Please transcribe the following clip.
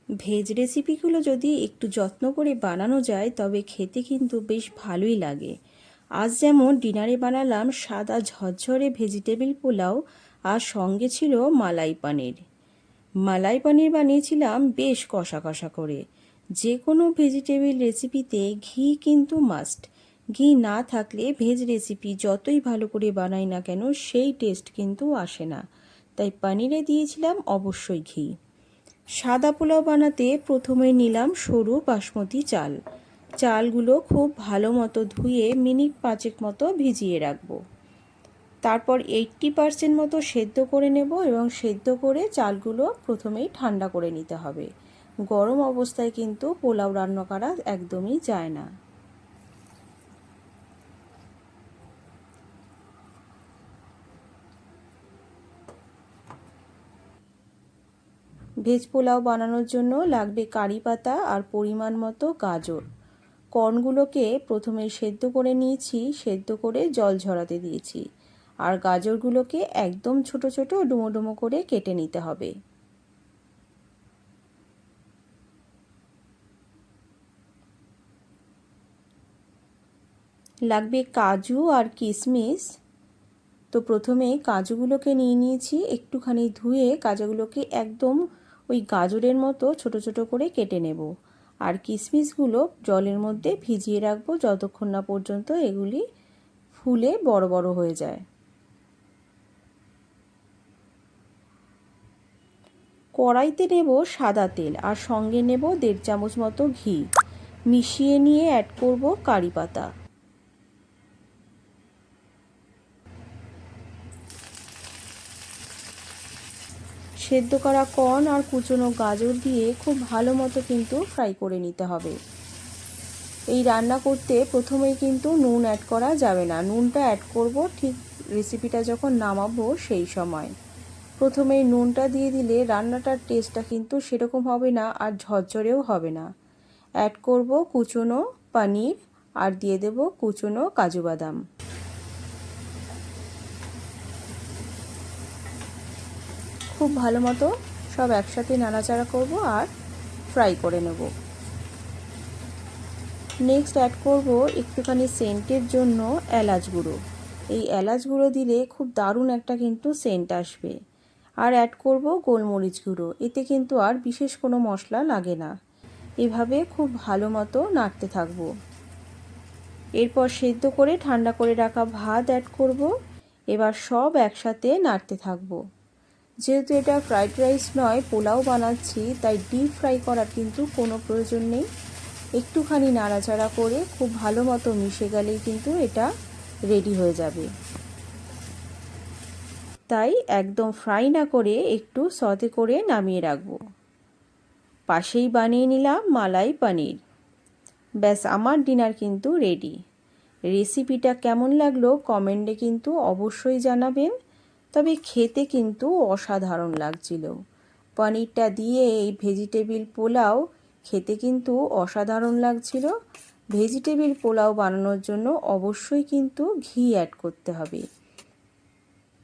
Veg রেসিপিগুলো যদি একটু যত্ন করে বানানো যায় তবে খেতে কিন্তু বেশ ভালোই লাগে। আজ যেমন ডিনারে বানালাম সাদা ঝরঝরে ভেজিটেবিল পোলাও, আর সঙ্গে ছিল মালাই পানির। মালাই পানির বানিয়েছিলাম বেশ কষা কষা করে। যে কোনো ভেজিটেবিল রেসিপিতে ঘি কিন্তু মাস্ট। ঘি না থাকলে ভেজ রেসিপি যতই ভালো করে বানাই না কেন সেই টেস্ট কিন্তু আসে না, তাই পানিরে দিয়েছিলাম অবশ্যই ঘি। সাদা পোলাও বানাতে প্রথমে নিলাম সরু বাসমতি চাল। চালগুলো খুব ভালো মতো ধুয়ে মিনিট 5 মতো ভিজিয়ে রাখবো। তারপর 80% মতো সেদ্ধ করে নেব এবং সেদ্ধ করে চালগুলো প্রথমেই ঠান্ডা করে নিতে হবে। গরম অবস্থায় কিন্তু পোলাও রান্না করা একদমই যায় না। ভেজ পোলাও বানানোর জন্য লাগবে কারি পাতা আর পরিমাণ মতো গাজর। কর্নগুলোকে প্রথমে সেদ্ধ করে নিয়েছি, সেদ্ধ করে জল ঝরাতে দিয়েছি। আর গাজরগুলোকে একদম ছোট ছোট ডুমো ডুমো করে কেটে নিতে হবে। লাগবে কাজু আর কিশমিশ। তো প্রথমে কাজুগুলোকে নিয়ে নিয়েছি, একটুখানি ধুয়ে কাজুগুলোকে একদম ওই গাজরের মতো ছোট ছোট করে কেটে নেব। আর কিশমিশগুলো জলের মধ্যে ভিজিয়ে রাখবো যতক্ষণ না পর্যন্ত এগুলি ফুলে বড় বড় হয়ে যায়। কড়াইতে নেব সাদা তেল আর সঙ্গে নেব 1.5 চামচ মতো ঘি। মিশিয়ে নিয়ে অ্যাড করব কারি পাতা। সেদ্ধ করা কর্ন আর কুচনো গাজর দিয়ে খুব ভালো মতো কিন্তু ফ্রাই করে নিতে হবে। এই রান্না করতে প্রথমেই কিন্তু নুন অ্যাড করা যাবে না, নুনটা অ্যাড করব ঠিক রেসিপিটা যখন নামাবো সেই সময়। প্রথমেই নুনটা দিয়ে দিলে রান্নাটার টেস্টটা কিন্তু সেরকম হবে না আর ঝরঝরেও হবে না। অ্যাড করব কুচনো পনির আর দিয়ে দেব কুচনো কাজু বাদাম। খুব ভালো মতো সব একসাথে নাড়াচাড়া করব আর ফ্রাই করে নেব। নেক্সট অ্যাড করব একটুখানি সেন্টের জন্য এলাচ গুঁড়ো। এই এলাচ গুঁড়ো দিলে খুব দারুণ একটা কিন্তু সেন্ট আসবে। আর অ্যাড করব গোলমরিচ গুঁড়ো। এতে কিন্তু আর বিশেষ কোনো মশলা লাগে না। এভাবে খুব ভালো মতো নাড়তে থাকব। এরপর সেদ্ধ করে ঠান্ডা করে রাখা ভাত অ্যাড করব। এবার সব একসাথে নাড়তে থাকব। যেহেতু এটা ফ্রাইড রাইস নয়, পোলাও বানাচ্ছি, তাই ডিপ ফ্রাই করার কিন্তু কোনো প্রয়োজন নেই। একটুখানি নাড়াচাড়া করে খুব ভালো মতো মিশে গেলেই কিন্তু এটা রেডি হয়ে যাবে। তাই একদম ফ্রাই না করে একটু সতে করে নামিয়ে রাখবো। পাশেই বানিয়ে নিলাম মালাই পনির। ব্যাস আমার ডিনার কিন্তু রেডি। রেসিপিটা কেমন লাগলো কমেন্টে কিন্তু অবশ্যই জানাবেন। তবে খেতে কিন্তু অসাধারণ লাগছিল। পনিরটা দিয়ে এই ভেজিটেবিল পোলাও খেতে কিন্তু অসাধারণ লাগছিল। ভেজিটেবিল পোলাও বানানোর জন্য অবশ্যই কিন্তু ঘি অ্যাড করতে হবে।